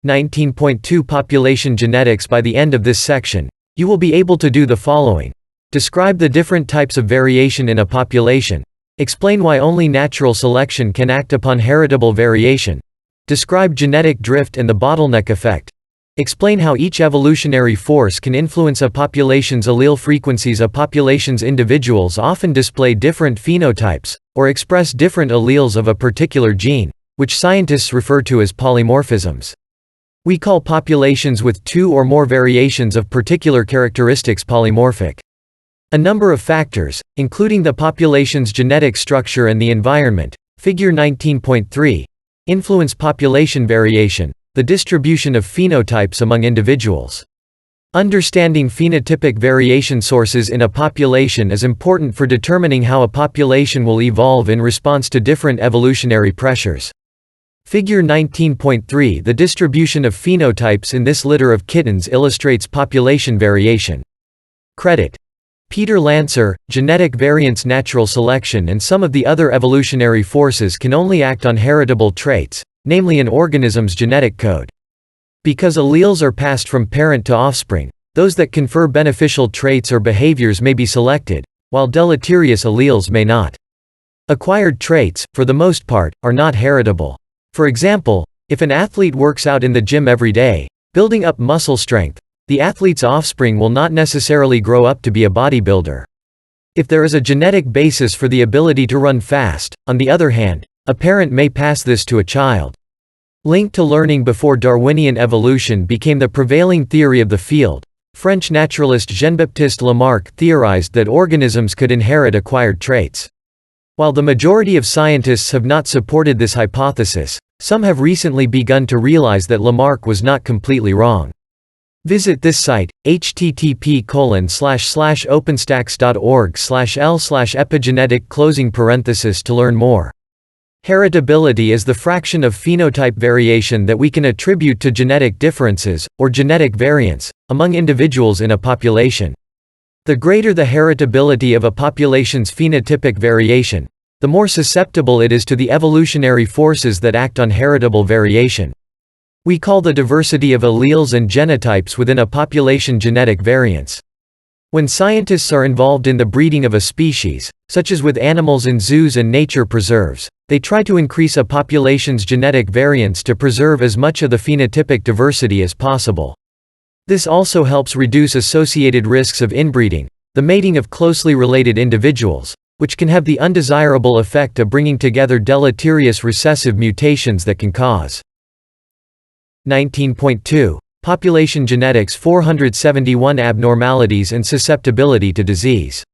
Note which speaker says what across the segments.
Speaker 1: 19.2 Population genetics. By the end of this section, you will be able to do the following. Describe the different types of variation in a population. Explain why only natural selection can act upon heritable variation. Describe genetic drift and the bottleneck effect. Explain how each evolutionary force can influence a population's allele frequencies. A population's individuals often display different phenotypes, or express different alleles of a particular gene, which scientists refer to as polymorphisms. We call populations with two or more variations of particular characteristics polymorphic. A number of factors, including the population's genetic structure and the environment, figure 19.3, influence population variation, the distribution of phenotypes among individuals. Understanding phenotypic variation sources in a population is important for determining how a population will evolve in response to different evolutionary pressures. Figure 19.3 The distribution of phenotypes in this litter of kittens illustrates population variation. Credit: Peter Lancer. Genetic variance. Natural selection and some of the other evolutionary forces can only act on heritable traits, namely an organism's genetic code. Because alleles are passed from parent to offspring, those that confer beneficial traits or behaviors may be selected, while deleterious alleles may not. Acquired traits, for the most part, are not heritable. For example, if an athlete works out in the gym every day, building up muscle strength, the athlete's offspring will not necessarily grow up to be a bodybuilder. If there is a genetic basis for the ability to run fast, on the other hand, a parent may pass this to a child. Linked to learning. Before Darwinian evolution became the prevailing theory of the field, French naturalist Jean-Baptiste Lamarck theorized that organisms could inherit acquired traits. While the majority of scientists have not supported this hypothesis, some have recently begun to realize that Lamarck was not completely wrong. Visit this site, http://openstax.org/l/epigenetic, to learn more. Heritability is the fraction of phenotype variation that we can attribute to genetic differences, or genetic variance, among individuals in a population. The greater the heritability of a population's phenotypic variation, the more susceptible it is to the evolutionary forces that act on heritable variation. We call the diversity of alleles and genotypes within a population genetic variance. When scientists are involved in the breeding of a species, such as with animals in zoos and nature preserves, they try to increase a population's genetic variance to preserve as much of the phenotypic diversity as possible. This also helps reduce associated risks of inbreeding, the mating of closely related individuals, which can have the undesirable effect of bringing together deleterious recessive mutations that can cause. 19.2 Population genetics. 471 Abnormalities and susceptibility to disease.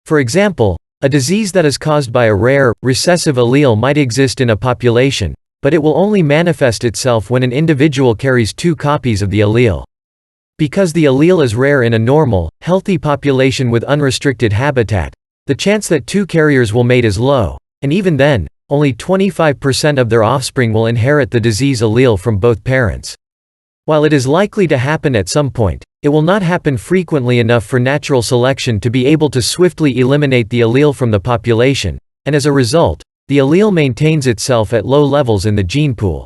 Speaker 1: For example, a disease that is caused by a rare, recessive allele might exist in a population, but it will only manifest itself when an individual carries two copies of the allele. Because the allele is rare in a normal, healthy population with unrestricted habitat, the chance that two carriers will mate is low, and even then, only 25% of their offspring will inherit the disease allele from both parents. While it is likely to happen at some point, it will not happen frequently enough for natural selection to be able to swiftly eliminate the allele from the population, and as a result, the allele maintains itself at low levels in the gene pool.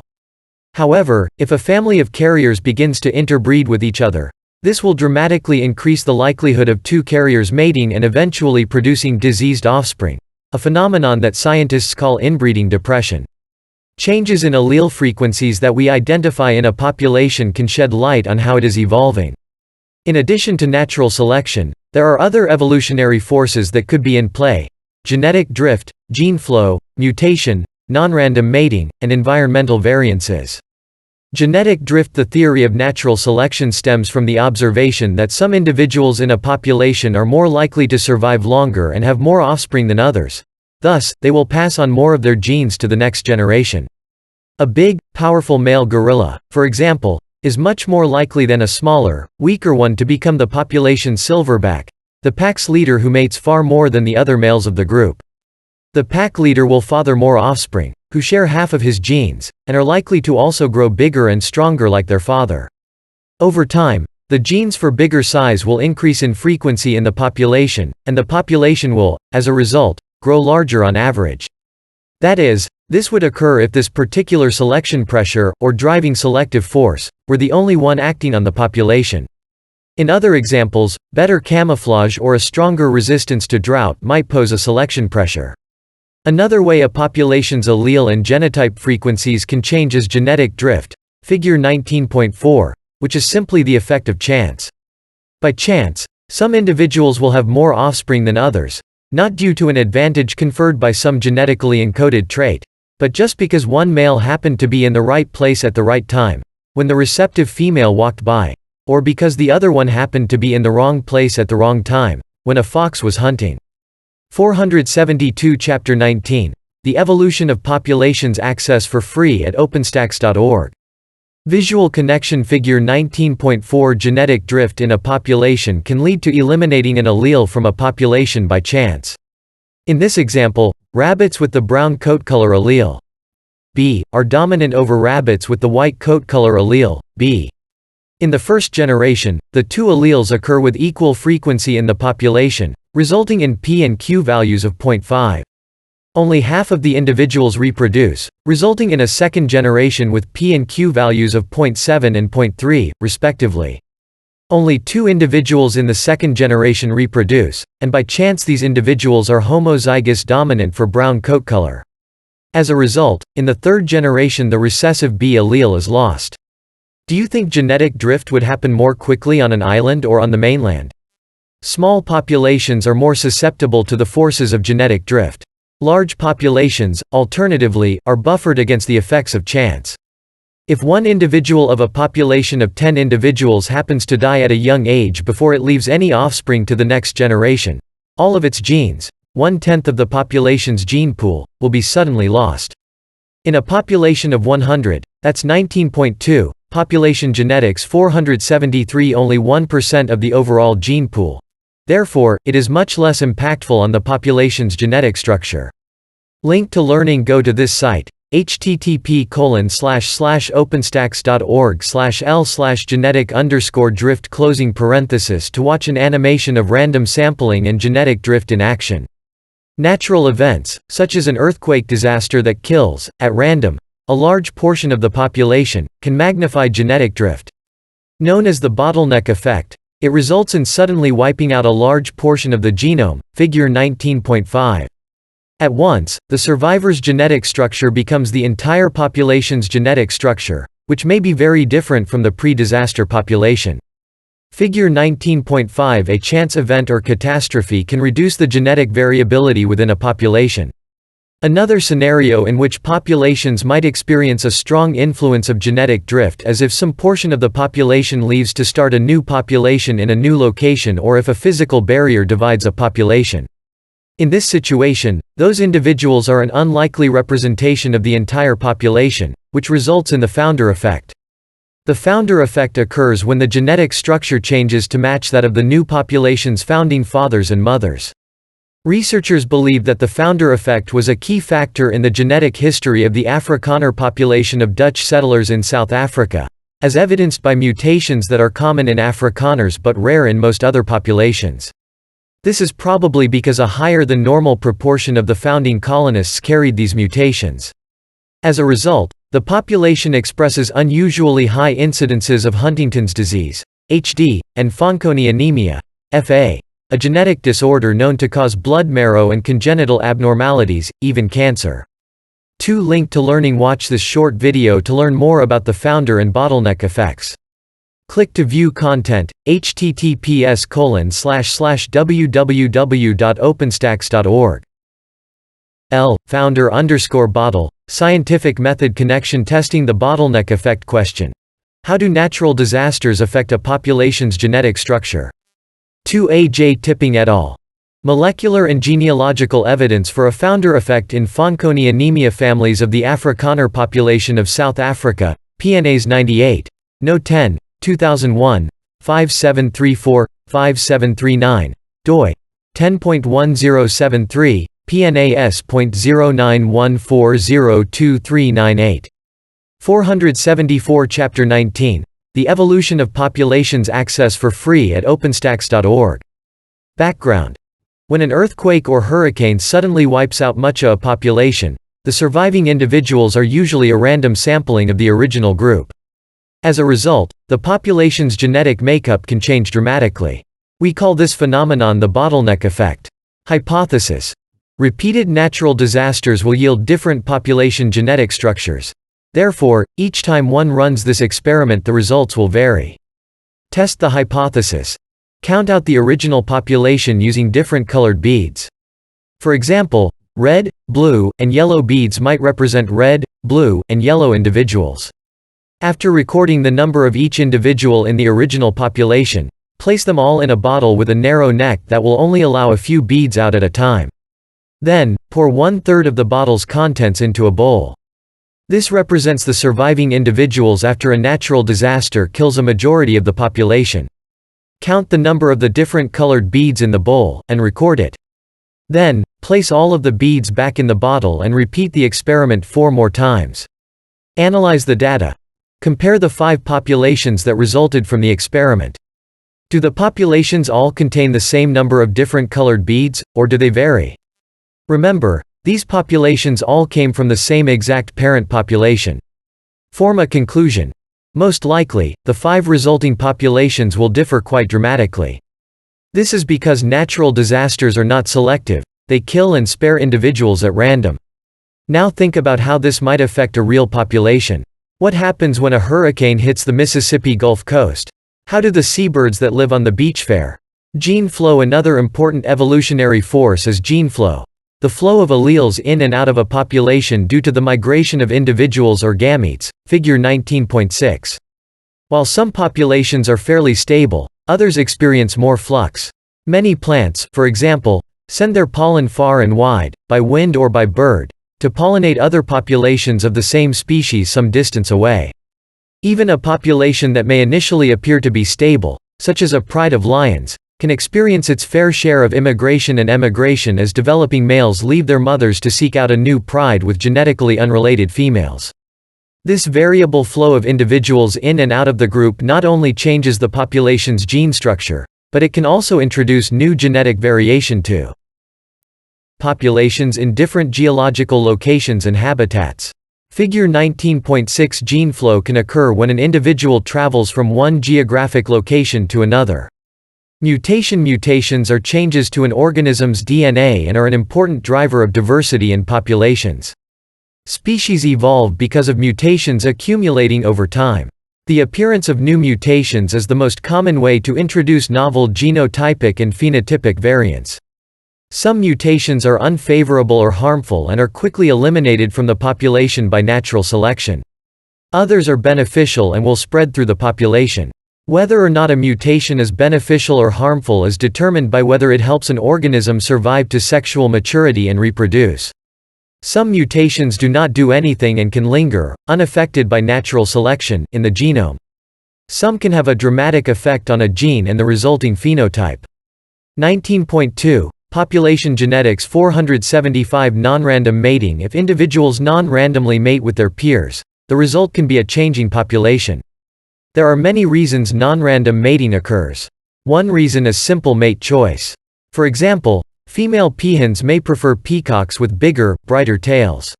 Speaker 1: However, if a family of carriers begins to interbreed with each other, this will dramatically increase the likelihood of two carriers mating and eventually producing diseased offspring, a phenomenon that scientists call inbreeding depression. Changes in allele frequencies that we identify in a population can shed light on how it is evolving. In addition to natural selection, there are other evolutionary forces that could be in play: genetic drift, gene flow, mutation, non-random mating, and environmental variances. Genetic drift. The theory of natural selection stems from the observation that some individuals in a population are more likely to survive longer and have more offspring than others. Thus, they will pass on more of their genes to the next generation. A big, powerful male gorilla, for example, is much more likely than a smaller, weaker one to become the population's silverback, the pack's leader who mates far more than the other males of the group. The pack leader will father more offspring, who share half of his genes, and are likely to also grow bigger and stronger like their father. Over time, the genes for bigger size will increase in frequency in the population, and the population will, as a result, grow larger on average. That is, This would occur if this particular selection pressure, or driving selective force, were the only one acting on the population. In other examples, better camouflage or a stronger resistance to drought might pose a selection pressure. Another way a population's allele and genotype frequencies can change is genetic drift, figure 19.4, which is simply the effect of chance. By chance, some individuals will have more offspring than others, not due to an advantage conferred by some genetically encoded trait, but just because one male happened to be in the right place at the right time, when the receptive female walked by, or because the other one happened to be in the wrong place at the wrong time, when a fox was hunting. 472 Chapter 19. The Evolution of Populations. Access for free at OpenStax.org. Visual connection. Figure 19.4. Genetic drift in a population can lead to eliminating an allele from a population by chance. In this example, rabbits with the brown coat color allele B are dominant over rabbits with the white coat color allele B. In the first generation, the two alleles occur with equal frequency in the population, resulting in P and Q values of 0.5. Only half of the individuals reproduce, resulting in a second generation with P and Q values of 0.7 and 0.3, respectively. Only 2 individuals in the second generation reproduce, and by chance these individuals are homozygous dominant for brown coat color. As a result, in the third generation the recessive B allele is lost. Do you think genetic drift would happen more quickly on an island or on the mainland? Small populations are more susceptible to the forces of genetic drift. Large populations, alternatively, are buffered against the effects of chance. If one individual of a population of 10 individuals happens to die at a young age before it leaves any offspring to the next generation, all of its genes, 1/10 of the population's gene pool, will be suddenly lost. In a population of 100, that's 19.2, population genetics 473, only 1% of the overall gene pool. Therefore, it is much less impactful on the population's genetic structure. Link to learning. Go to this site, http://openstax.org/l/genetic_drift, to watch an animation of random sampling and genetic drift in action. Natural events, such as an earthquake disaster that kills, at random, a large portion of the population, can magnify genetic drift. Known as the bottleneck effect, it results in suddenly wiping out a large portion of the genome, figure 19.5. At once, the survivor's genetic structure becomes the entire population's genetic structure, which may be very different from the pre-disaster population. Figure 19.5. A chance event or catastrophe can reduce the genetic variability within a population. Another scenario in which populations might experience a strong influence of genetic drift is if some portion of the population leaves to start a new population in a new location, or if a physical barrier divides a population. In this situation, those individuals are an unlikely representation of the entire population, which results in the founder effect. The founder effect occurs when the genetic structure changes to match that of the new population's founding fathers and mothers. Researchers believe that the founder effect was a key factor in the genetic history of the Afrikaner population of Dutch settlers in South Africa, as evidenced by mutations that are common in Afrikaners but rare in most other populations. This is probably because a higher than normal proportion of the founding colonists carried these mutations. As a result, the population expresses unusually high incidences of Huntington's disease, HD, and Fanconi anemia, FA. A genetic disorder known to cause blood marrow and congenital abnormalities, even cancer. 2. Link to learning. Watch this short video to learn more about the founder and bottleneck effects. Click to view content, https://www.openstax.org. Founder_bottle, scientific method connection testing the bottleneck effect question. How do natural disasters affect a population's genetic structure? 2. A. J. Tipping et al. Molecular and genealogical evidence for a founder effect in Fanconi anemia. Families of the Afrikaner population of South Africa, PNAs 98. No 10, 2001, 5734-5739, doi. 10.1073, PNAS.0914023998. 474 Chapter 19. The Evolution of Populations. Access for free at OpenStax.org. Background. When an earthquake or hurricane suddenly wipes out much of a population, the surviving individuals are usually a random sampling of the original group. As a result, the population's genetic makeup can change dramatically. We call this phenomenon the bottleneck effect. Hypothesis: repeated natural disasters will yield different population genetic structures. Therefore, each time one runs this experiment, the results will vary. Test the hypothesis. Count out the original population using different colored beads. For example, red, blue, and yellow beads might represent red, blue, and yellow individuals. After recording the number of each individual in the original population, place them all in a bottle with a narrow neck that will only allow a few beads out at a time. Then, pour 1/3 of the bottle's contents into a bowl. This represents the surviving individuals after a natural disaster kills a majority of the population. Count the number of the different colored beads in the bowl, and record it. Then, place all of the beads back in the bottle and repeat the experiment 4 more times. Analyze the data. Compare the 5 populations that resulted from the experiment. Do the populations all contain the same number of different colored beads, or do they vary? Remember, these populations all came from the same exact parent population. Form a conclusion. Most likely, the 5 resulting populations will differ quite dramatically. This is because natural disasters are not selective, they kill and spare individuals at random. Now think about how this might affect a real population. What happens when a hurricane hits the Mississippi Gulf Coast? How do the seabirds that live on the beach fare? Gene flow. Another important evolutionary force is gene flow, the flow of alleles in and out of a population due to the migration of individuals or gametes, figure 19.6. While some populations are fairly stable, others experience more flux. Many plants, for example, send their pollen far and wide, by wind or by bird, to pollinate other populations of the same species some distance away. Even a population that may initially appear to be stable, such as a pride of lions, can experience its fair share of immigration and emigration as developing males leave their mothers to seek out a new pride with genetically unrelated females. This variable flow of individuals in and out of the group not only changes the population's gene structure, but it can also introduce new genetic variation too. Populations in different geological locations and habitats. Figure 19.6. Gene flow can occur when an individual travels from one geographic location to another. Mutations are changes to an organism's DNA and are an important driver of diversity in populations. Species evolve because of mutations accumulating over time. The appearance of new mutations is the most common way to introduce novel genotypic and phenotypic variants. Some mutations are unfavorable or harmful and are quickly eliminated from the population by natural selection. Others are beneficial and will spread through the population. Whether or not a mutation is beneficial or harmful is determined by whether it helps an organism survive to sexual maturity and reproduce. Some mutations do not do anything and can linger, unaffected by natural selection, in the genome. Some can have a dramatic effect on a gene and the resulting phenotype. 19.2. Population genetics. 475. Non-random mating. If individuals non-randomly mate with their peers, the result can be a changing population. There are many reasons non-random mating occurs. One reason is simple mate choice. For example, female peahens may prefer peacocks with bigger, brighter tails.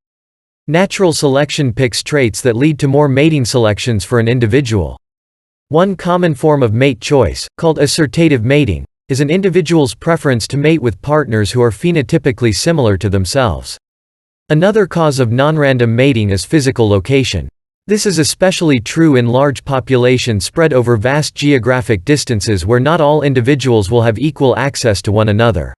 Speaker 1: Natural selection picks traits that lead to more mating selections for an individual. One common form of mate choice, called assortative mating, is an individual's preference to mate with partners who are phenotypically similar to themselves. Another cause of non-random mating is physical location. This is especially true in large populations spread over vast geographic distances where not all individuals will have equal access to one another.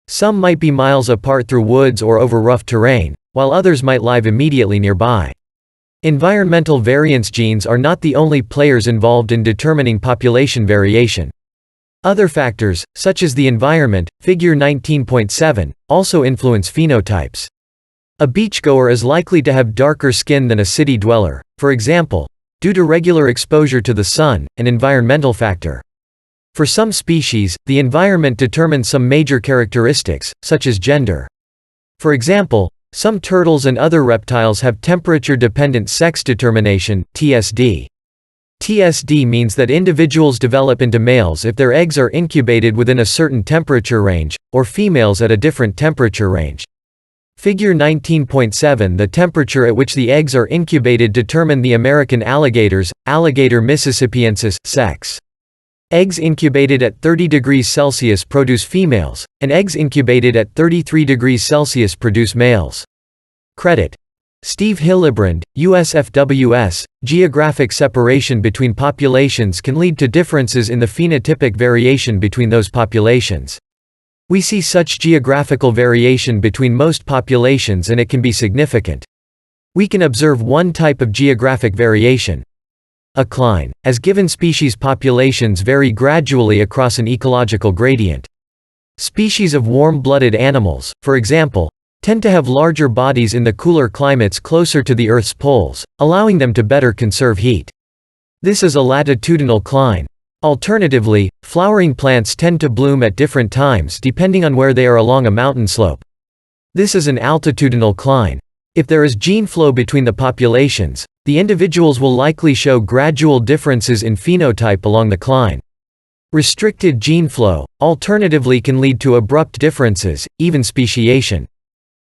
Speaker 1: Some might be miles apart through woods or over rough terrain, while others might live immediately nearby. Environmental variance. Genes are not the only players involved in determining population variation. Other factors, such as the environment, figure 19.7, also influence phenotypes. A beachgoer is likely to have darker skin than a city dweller, for example, due to regular exposure to the sun, an environmental factor. For some species, the environment determines some major characteristics, such as gender. For example, some turtles and other reptiles have temperature-dependent sex determination, TSD. TSD means that individuals develop into males if their eggs are incubated within a certain temperature range, or females at a different temperature range. Figure 19.7. The temperature at which the eggs are incubated determine the American alligators, Alligator mississippiensis, sex. Eggs incubated at 30 degrees Celsius produce females, and eggs incubated at 33 degrees Celsius produce males. Credit: Steve Hillebrand, USFWS. Geographic separation between populations can lead to differences in the phenotypic variation between those populations. We see such geographical variation between most populations and it can be significant. We can observe one type of geographic variation: accline, as given species populations vary gradually across an ecological gradient. Species of warm-blooded animals, for example, tend to have larger bodies in the cooler climates closer to the Earth's poles, allowing them to better conserve heat. This is a latitudinal cline. Alternatively, flowering plants tend to bloom at different times depending on where they are along a mountain slope. This is an altitudinal cline. If there is gene flow between the populations, the individuals will likely show gradual differences in phenotype along the cline. Restricted gene flow, alternatively, can lead to abrupt differences, even speciation.